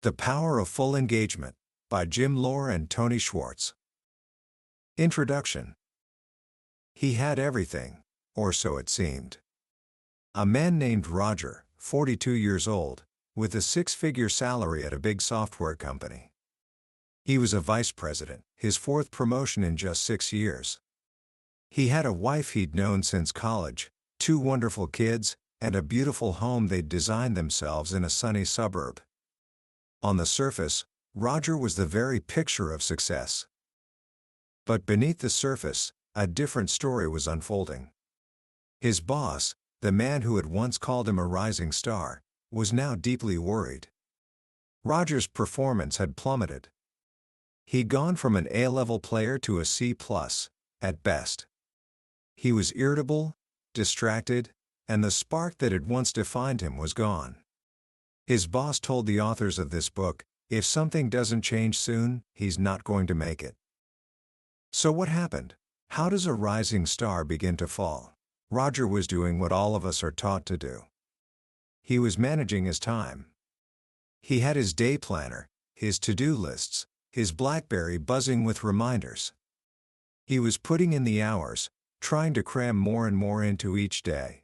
The Power of Full Engagement by Jim Loehr and Schwartz. Introduction. He had everything, or so it seemed. A man named Roger, 42 years old, with a six-figure salary at a big software company. He was a vice president, his fourth promotion in just 6 years. He had a wife he'd known since college, 2 wonderful kids, and a beautiful home they'd designed themselves in a sunny suburb. On the surface, Roger was the very picture of success. But beneath the surface, a different story was unfolding. His boss, the man who had once called him a rising star, was now deeply worried. Roger's performance had plummeted. He'd gone from an A-level player to a C+, at best. He was irritable, distracted, and the spark that had once defined him was gone. His boss told the authors of this book, if something doesn't change soon, he's not going to make it. So what happened? How does a rising star begin to fall? Roger was doing what all of us are taught to do. He was managing his time. He had his day planner, his to-do lists, his BlackBerry buzzing with reminders. He was putting in the hours, trying to cram more and more into each day.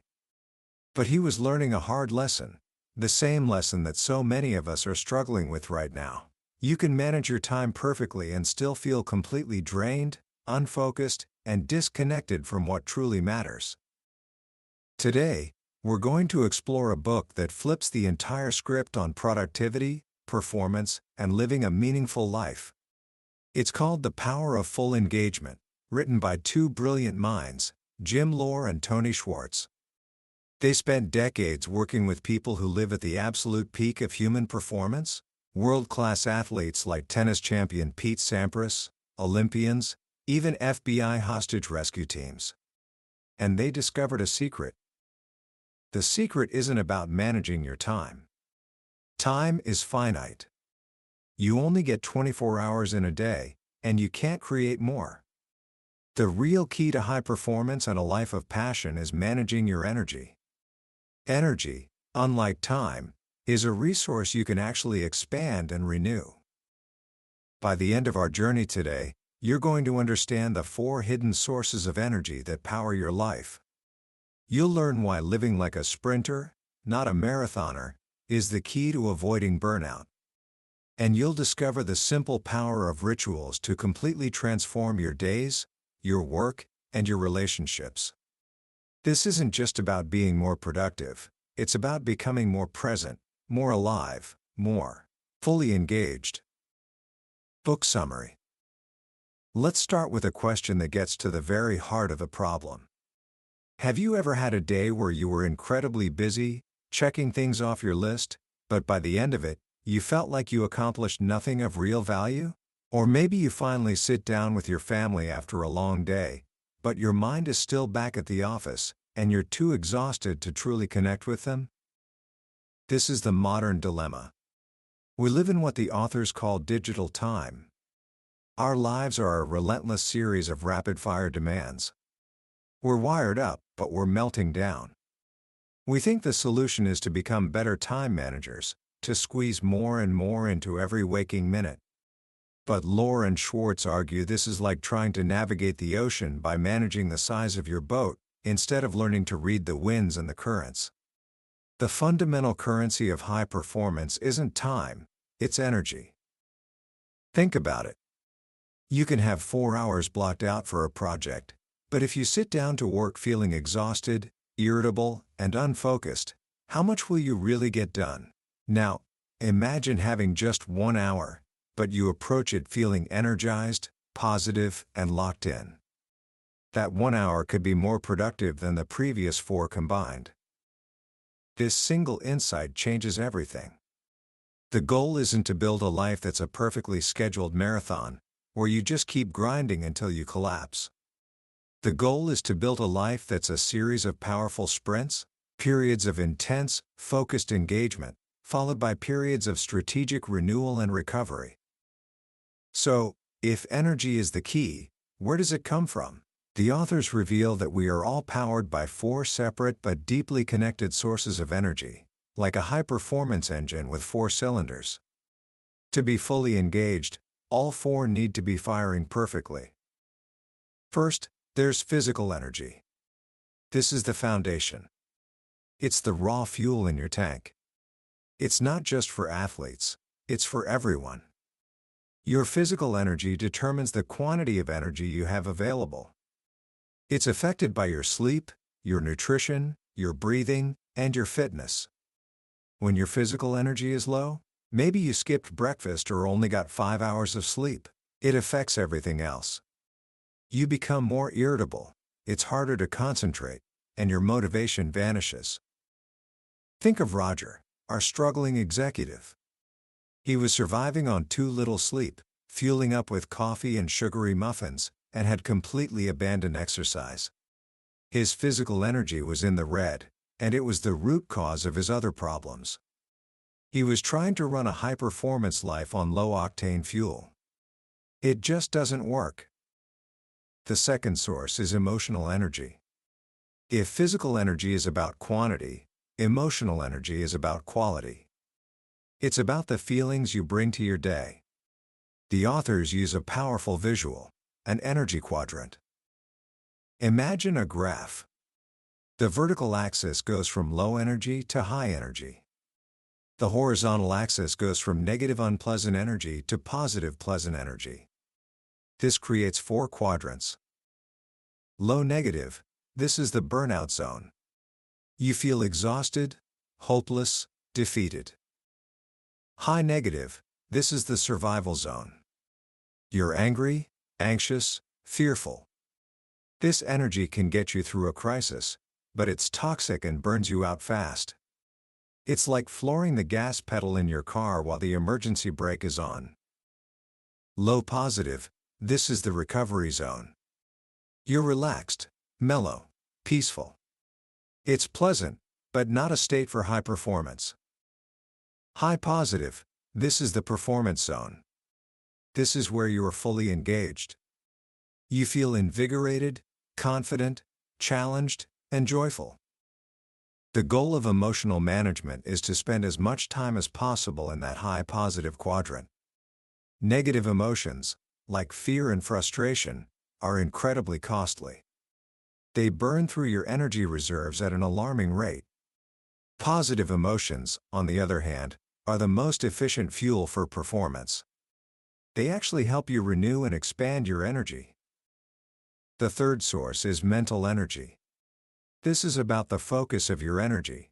But he was learning a hard lesson. The same lesson that so many of us are struggling with right now. You can manage your time perfectly and still feel completely drained, unfocused, and disconnected from what truly matters. Today, we're going to explore a book that flips the entire script on productivity, performance, and living a meaningful life. It's called The Power of Full Engagement, written by 2 brilliant minds, Jim Loehr and Schwartz. They spent decades working with people who live at the absolute peak of human performance, world-class athletes like tennis champion Pete Sampras, Olympians, even FBI hostage rescue teams. And they discovered a secret. The secret isn't about managing your time. Time is finite. You only get 24 hours in a day, and you can't create more. The real key to high performance and a life of passion is managing your energy. Energy, unlike time, is a resource you can actually expand and renew. By the end of our journey today, you're going to understand the 4 hidden sources of energy that power your life. You'll learn why living like a sprinter, not a marathoner, is the key to avoiding burnout. And you'll discover the simple power of rituals to completely transform your days, your work, and your relationships. This isn't just about being more productive, it's about becoming more present, more alive, more fully engaged. Book summary. Let's start with a question that gets to the very heart of the problem. Have you ever had a day where you were incredibly busy, checking things off your list, but by the end of it, you felt like you accomplished nothing of real value? Or maybe you finally sit down with your family after a long day, but your mind is still back at the office, and you're too exhausted to truly connect with them? This is the modern dilemma. We live in what the authors call digital time. Our lives are a relentless series of rapid-fire demands. We're wired up, but we're melting down. We think the solution is to become better time managers, to squeeze more and more into every waking minute. But Loehr and Schwartz argue this is like trying to navigate the ocean by managing the size of your boat, instead of learning to read the winds and the currents. The fundamental currency of high performance isn't time, it's energy. Think about it. You can have 4 hours blocked out for a project, but if you sit down to work feeling exhausted, irritable, and unfocused, how much will you really get done? Now, imagine having just 1 hour, but you approach it feeling energized, positive, and locked in. That 1 hour could be more productive than the previous 4 combined. This single insight changes everything. The goal isn't to build a life that's a perfectly scheduled marathon, where you just keep grinding until you collapse. The goal is to build a life that's a series of powerful sprints, periods of intense, focused engagement, followed by periods of strategic renewal and recovery. So, if energy is the key, where does it come from? The authors reveal that we are all powered by 4 separate but deeply connected sources of energy, like a high-performance engine with 4 cylinders. To be fully engaged, all four need to be firing perfectly. First, there's physical energy. This is the foundation. It's the raw fuel in your tank. It's not just for athletes, it's for everyone. Your physical energy determines the quantity of energy you have available. It's affected by your sleep, your nutrition, your breathing, and your fitness. When your physical energy is low, maybe you skipped breakfast or only got 5 hours of sleep. It affects everything else. You become more irritable, it's harder to concentrate, and your motivation vanishes. Think of Roger, our struggling executive. He was surviving on too little sleep, fueling up with coffee and sugary muffins, and had completely abandoned exercise. His physical energy was in the red, and it was the root cause of his other problems. He was trying to run a high-performance life on low-octane fuel. It just doesn't work. The second source is emotional energy. If physical energy is about quantity, emotional energy is about quality. It's about the feelings you bring to your day. The authors use a powerful visual, an energy quadrant. Imagine a graph. The vertical axis goes from low energy to high energy. The horizontal axis goes from negative unpleasant energy to positive pleasant energy. This creates 4 quadrants. Low negative, this is the burnout zone. You feel exhausted, hopeless, defeated. High negative, this is the survival zone. You're angry, anxious, fearful. This energy can get you through a crisis, but it's toxic and burns you out fast. It's like flooring the gas pedal in your car while the emergency brake is on. Low positive, this is the recovery zone. You're relaxed, mellow, peaceful. It's pleasant, but not a state for high performance. High positive, this is the performance zone. This is where you are fully engaged. You feel invigorated, confident, challenged, and joyful. The goal of emotional management is to spend as much time as possible in that high positive quadrant. Negative emotions, like fear and frustration, are incredibly costly. They burn through your energy reserves at an alarming rate. Positive emotions, on the other hand, are the most efficient fuel for performance. They actually help you renew and expand your energy. The third source is mental energy. This is about the focus of your energy.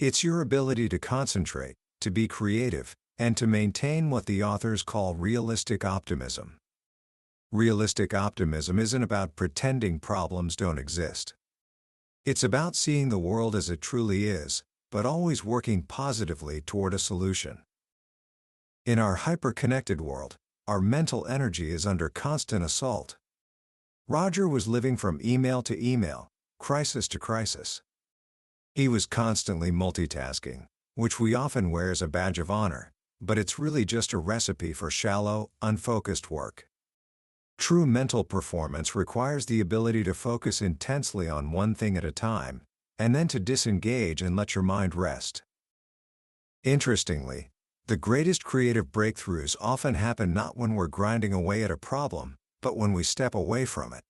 It's your ability to concentrate, to be creative, and to maintain what the authors call realistic optimism. Realistic optimism isn't about pretending problems don't exist. It's about seeing the world as it truly is, but always working positively toward a solution. In our hyper-connected world, our mental energy is under constant assault. Roger was living from email to email, crisis to crisis. He was constantly multitasking, which we often wear as a badge of honor, but it's really just a recipe for shallow, unfocused work. True mental performance requires the ability to focus intensely on one thing at a time, and then to disengage and let your mind rest. Interestingly, the greatest creative breakthroughs often happen not when we're grinding away at a problem, but when we step away from it.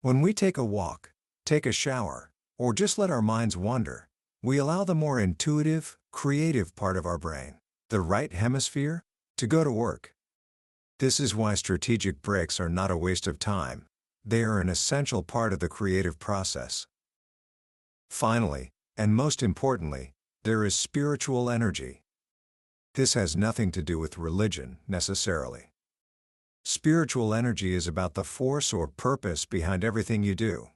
When we take a walk, take a shower, or just let our minds wander, we allow the more intuitive, creative part of our brain, the right hemisphere, to go to work. This is why strategic breaks are not a waste of time. They are an essential part of the creative process. Finally, and most importantly, there is spiritual energy. This has nothing to do with religion, necessarily. Spiritual energy is about the force or purpose behind everything you do.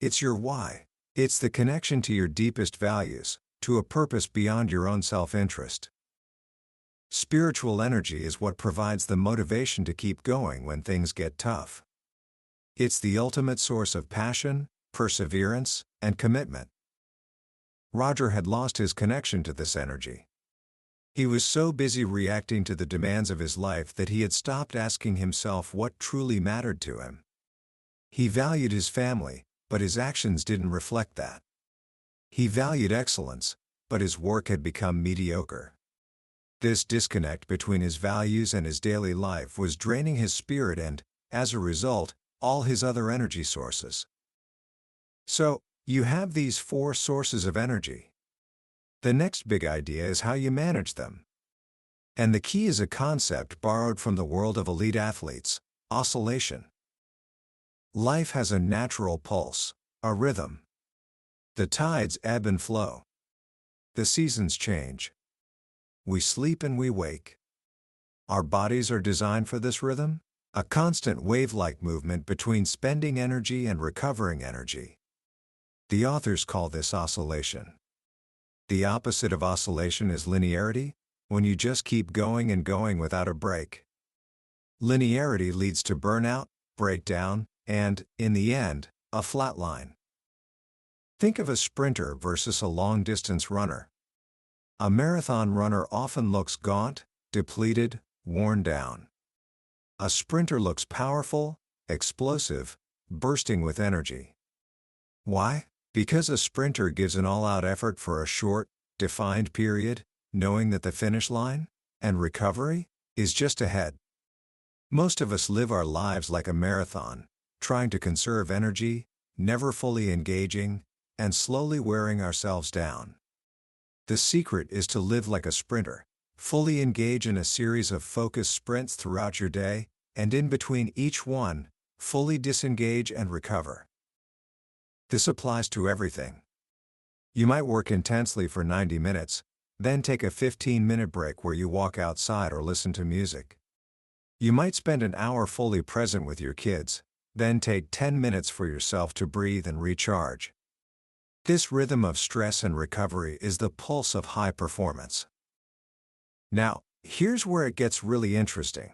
It's your why. It's the connection to your deepest values, to a purpose beyond your own self-interest. Spiritual energy is what provides the motivation to keep going when things get tough. It's the ultimate source of passion, perseverance, and commitment. Roger had lost his connection to this energy. He was so busy reacting to the demands of his life that he had stopped asking himself what truly mattered to him. He valued his family, but his actions didn't reflect that. He valued excellence, but his work had become mediocre. This disconnect between his values and his daily life was draining his spirit and, as a result, all his other energy sources. So, you have these 4 sources of energy. The next big idea is how you manage them. And the key is a concept borrowed from the world of elite athletes: oscillation. Life has a natural pulse, a rhythm. The tides ebb and flow. The seasons change. We sleep and we wake. Our bodies are designed for this rhythm, a constant wave-like movement between spending energy and recovering energy. The authors call this oscillation. The opposite of oscillation is linearity, when you just keep going and going without a break. Linearity leads to burnout, breakdown, and, in the end, a flat line. Think of a sprinter versus a long-distance runner. A marathon runner often looks gaunt, depleted, worn down. A sprinter looks powerful, explosive, bursting with energy. Why? Because a sprinter gives an all-out effort for a short, defined period, knowing that the finish line, and recovery, is just ahead. Most of us live our lives like a marathon, trying to conserve energy, never fully engaging, and slowly wearing ourselves down. The secret is to live like a sprinter, fully engage in a series of focused sprints throughout your day, and in between each one, fully disengage and recover. This applies to everything. You might work intensely for 90 minutes, then take a 15-minute break where you walk outside or listen to music. You might spend an hour fully present with your kids, then take 10 minutes for yourself to breathe and recharge. This rhythm of stress and recovery is the pulse of high performance. Now, here's where it gets really interesting.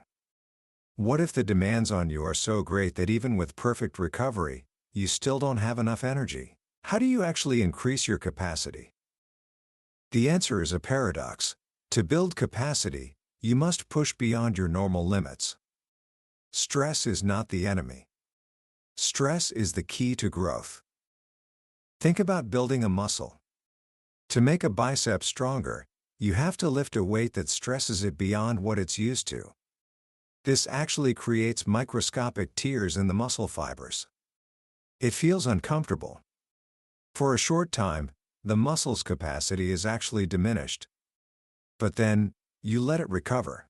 What if the demands on you are so great that even with perfect recovery, you still don't have enough energy? How do you actually increase your capacity? The answer is a paradox. To build capacity, you must push beyond your normal limits. Stress is not the enemy. Stress is the key to growth. Think about building a muscle. To make a bicep stronger, you have to lift a weight that stresses it beyond what it's used to. This actually creates microscopic tears in the muscle fibers. It feels uncomfortable. For a short time, the muscle's capacity is actually diminished. But then, you let it recover.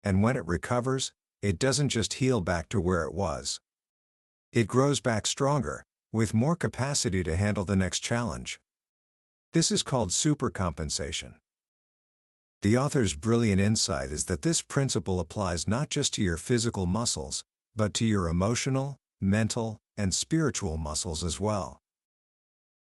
And when it recovers, it doesn't just heal back to where it was. It grows back stronger, with more capacity to handle the next challenge. This is called supercompensation. The author's brilliant insight is that this principle applies not just to your physical muscles, but to your emotional, mental, and spiritual muscles as well.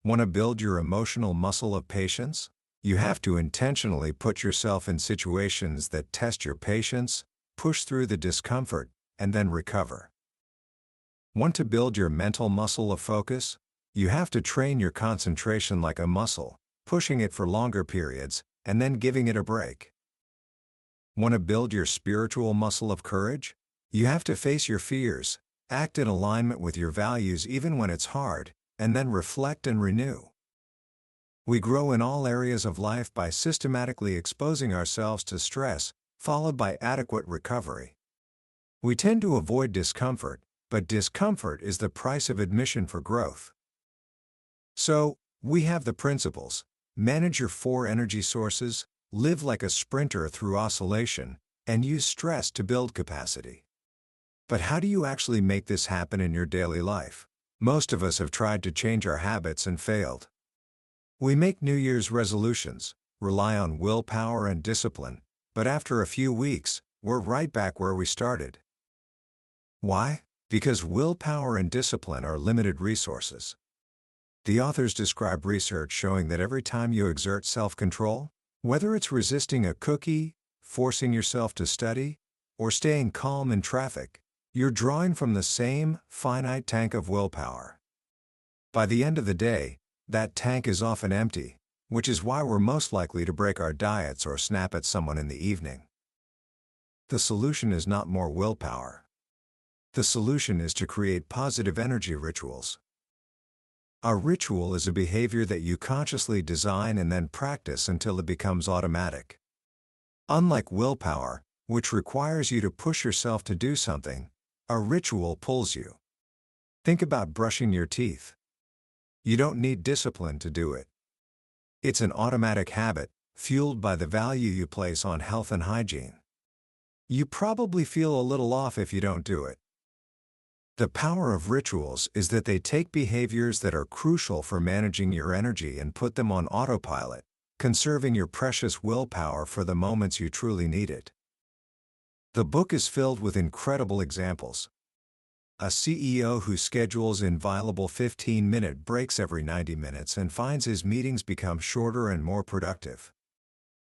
Want to build your emotional muscle of patience? You have to intentionally put yourself in situations that test your patience, push through the discomfort, and then recover. Want to build your mental muscle of focus? You have to train your concentration like a muscle, pushing it for longer periods, and then giving it a break. Want to build your spiritual muscle of courage? You have to face your fears, act in alignment with your values even when it's hard, and then reflect and renew. We grow in all areas of life by systematically exposing ourselves to stress, followed by adequate recovery. We tend to avoid discomfort, but discomfort is the price of admission for growth. So, we have the principles: manage your 4 energy sources, live like a sprinter through oscillation, and use stress to build capacity. But how do you actually make this happen in your daily life? Most of us have tried to change our habits and failed. We make New Year's resolutions, rely on willpower and discipline, but after a few weeks, we're right back where we started. Why? Because willpower and discipline are limited resources. The authors describe research showing that every time you exert self-control, whether it's resisting a cookie, forcing yourself to study, or staying calm in traffic, you're drawing from the same finite tank of willpower. By the end of the day, that tank is often empty, which is why we're most likely to break our diets or snap at someone in the evening. The solution is not more willpower. The solution is to create positive energy rituals. A ritual is a behavior that you consciously design and then practice until it becomes automatic. Unlike willpower, which requires you to push yourself to do something, a ritual pulls you. Think about brushing your teeth. You don't need discipline to do it. It's an automatic habit, fueled by the value you place on health and hygiene. You probably feel a little off if you don't do it. The power of rituals is that they take behaviors that are crucial for managing your energy and put them on autopilot, conserving your precious willpower for the moments you truly need it. The book is filled with incredible examples. A CEO who schedules inviolable 15-minute breaks every 90 minutes and finds his meetings become shorter and more productive.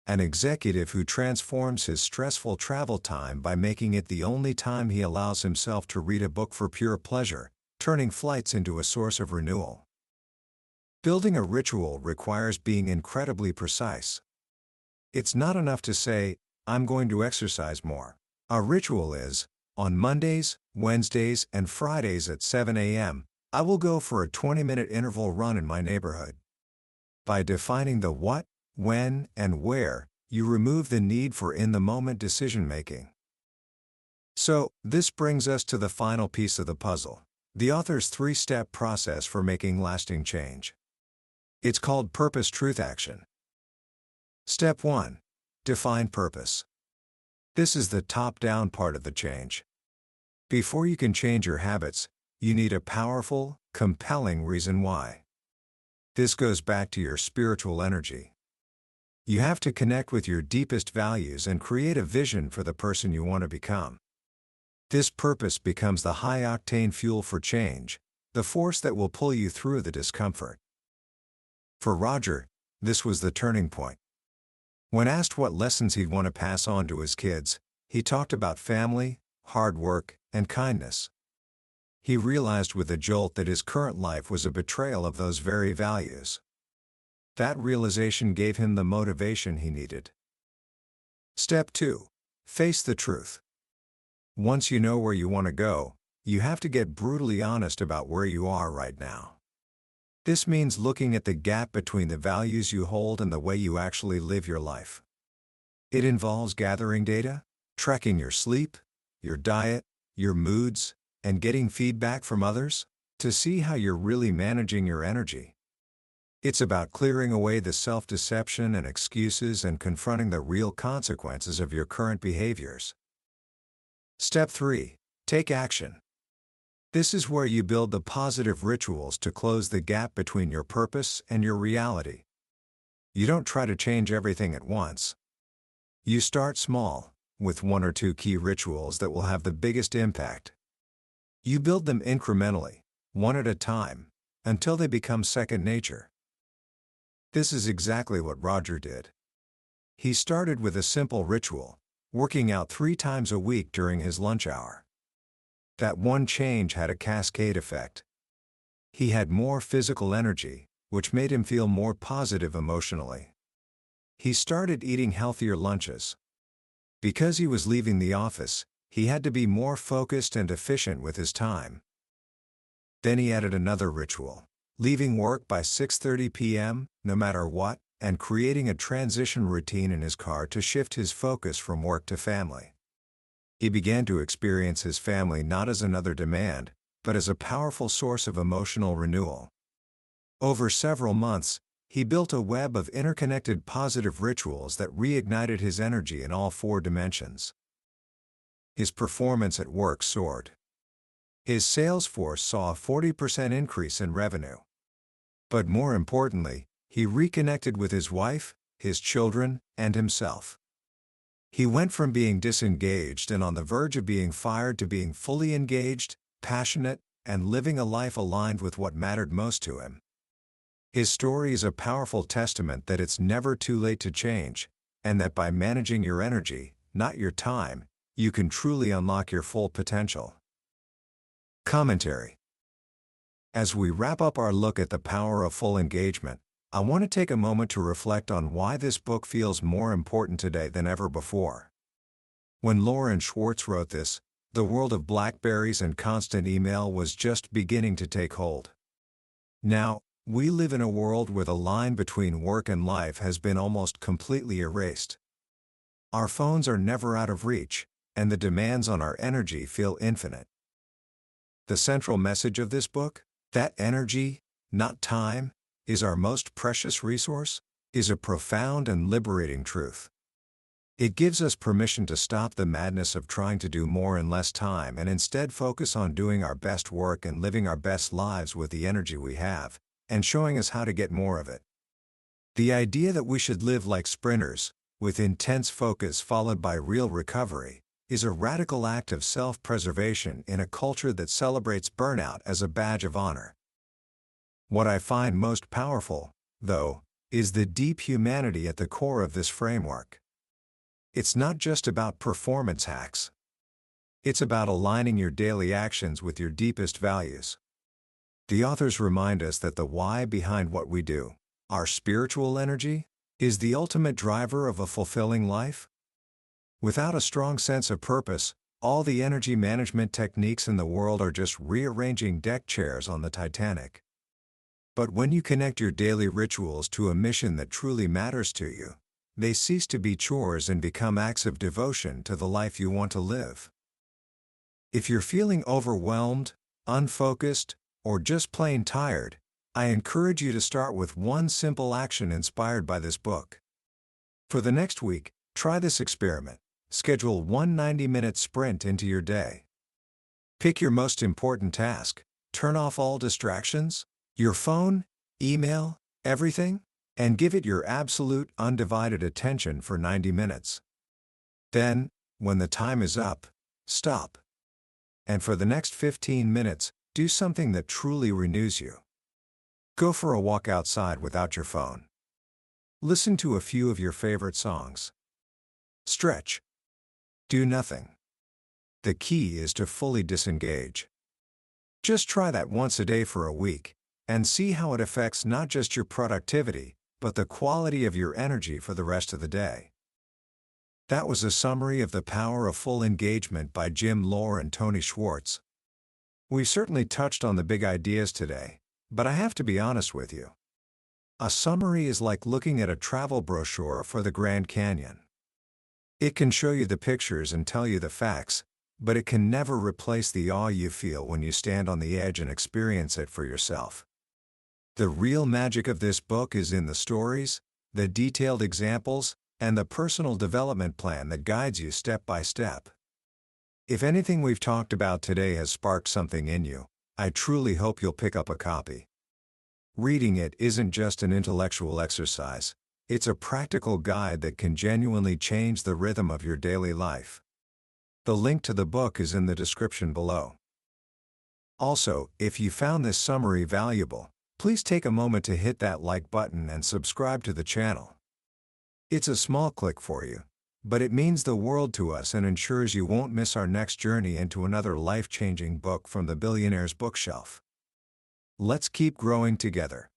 An executive who transforms his stressful travel time by making it the only time he allows himself to read a book for pure pleasure, turning flights into a source of renewal. Building a ritual requires being incredibly precise. It's not enough to say, "I'm going to exercise more." A ritual is, on Mondays, Wednesdays, and Fridays at 7 a.m., I will go for a 20-minute interval run in my neighborhood. By defining the what, when, and where, you remove the need for in-the-moment decision-making. So, this brings us to the final piece of the puzzle, the author's 3-step process for making lasting change. It's called Purpose Truth Action. Step 1. Define purpose. This is the top-down part of the change. Before you can change your habits, you need a powerful, compelling reason why. This goes back to your spiritual energy. You have to connect with your deepest values and create a vision for the person you want to become. This purpose becomes the high-octane fuel for change, the force that will pull you through the discomfort. For Roger, this was the turning point. When asked what lessons he'd want to pass on to his kids, he talked about family, hard work, and kindness. He realized with a jolt that his current life was a betrayal of those very values. That realization gave him the motivation he needed. Step 2. Face the truth. Once you know where you want to go, you have to get brutally honest about where you are right now. This means looking at the gap between the values you hold and the way you actually live your life. It involves gathering data, tracking your sleep, your diet, your moods, and getting feedback from others to see how you're really managing your energy. It's about clearing away the self-deception and excuses and confronting the real consequences of your current behaviors. Step 3. Take action. This is where you build the positive rituals to close the gap between your purpose and your reality. You don't try to change everything at once. You start small, with 1 or 2 key rituals that will have the biggest impact. You build them incrementally, one at a time, until they become second nature. This is exactly what Roger did. He started with a simple ritual, working out 3 times a week during his lunch hour. That one change had a cascade effect. He had more physical energy, which made him feel more positive emotionally. He started eating healthier lunches. Because he was leaving the office, he had to be more focused and efficient with his time. Then he added another ritual, leaving work by 6:30 p.m., no matter what, and creating a transition routine in his car to shift his focus from work to family. He began to experience his family not as another demand, but as a powerful source of emotional renewal. Over several months, he built a web of interconnected positive rituals that reignited his energy in all 4 dimensions. His performance at work soared. His sales force saw a 40% increase in revenue. But more importantly, he reconnected with his wife, his children, and himself. He went from being disengaged and on the verge of being fired to being fully engaged, passionate, and living a life aligned with what mattered most to him. His story is a powerful testament that it's never too late to change, and that by managing your energy, not your time, you can truly unlock your full potential. Commentary. As we wrap up our look at the power of full engagement, I want to take a moment to reflect on why this book feels more important today than ever before. When Loehr and Schwartz wrote this, the world of BlackBerrys and constant email was just beginning to take hold. Now, we live in a world where the line between work and life has been almost completely erased. Our phones are never out of reach, and the demands on our energy feel infinite. The central message of this book, that energy, not time, is our most precious resource, is a profound and liberating truth. It gives us permission to stop the madness of trying to do more in less time and instead focus on doing our best work and living our best lives with the energy we have, and showing us how to get more of it. The idea that we should live like sprinters, with intense focus followed by real recovery, is a radical act of self-preservation in a culture that celebrates burnout as a badge of honor. What I find most powerful, though, is the deep humanity at the core of this framework. It's not just about performance hacks. It's about aligning your daily actions with your deepest values. The authors remind us that the why behind what we do, our spiritual energy, is the ultimate driver of a fulfilling life. Without a strong sense of purpose, all the energy management techniques in the world are just rearranging deck chairs on the Titanic. But when you connect your daily rituals to a mission that truly matters to you, they cease to be chores and become acts of devotion to the life you want to live. If you're feeling overwhelmed, unfocused, or just plain tired, I encourage you to start with one simple action inspired by this book. For the next week, try this experiment. Schedule one 90-minute sprint into your day. Pick your most important task, turn off all distractions, your phone, email, everything, and give it your absolute, undivided attention for 90 minutes. Then, when the time is up, stop. And for the next 15 minutes, do something that truly renews you. Go for a walk outside without your phone. Listen to a few of your favorite songs. Stretch. Do nothing. The key is to fully disengage. Just try that once a day for a week, and see how it affects not just your productivity, but the quality of your energy for the rest of the day. That was a summary of The Power of Full Engagement by Jim Loehr and Tony Schwartz. We certainly touched on the big ideas today, but I have to be honest with you. A summary is like looking at a travel brochure for the Grand Canyon. It can show you the pictures and tell you the facts, but it can never replace the awe you feel when you stand on the edge and experience it for yourself. The real magic of this book is in the stories, the detailed examples, and the personal development plan that guides you step by step. If anything we've talked about today has sparked something in you, I truly hope you'll pick up a copy. Reading it isn't just an intellectual exercise, it's a practical guide that can genuinely change the rhythm of your daily life. The link to the book is in the description below. Also, if you found this summary valuable, please take a moment to hit that like button and subscribe to the channel. It's a small click for you, but it means the world to us and ensures you won't miss our next journey into another life-changing book from the billionaire's bookshelf. Let's keep growing together.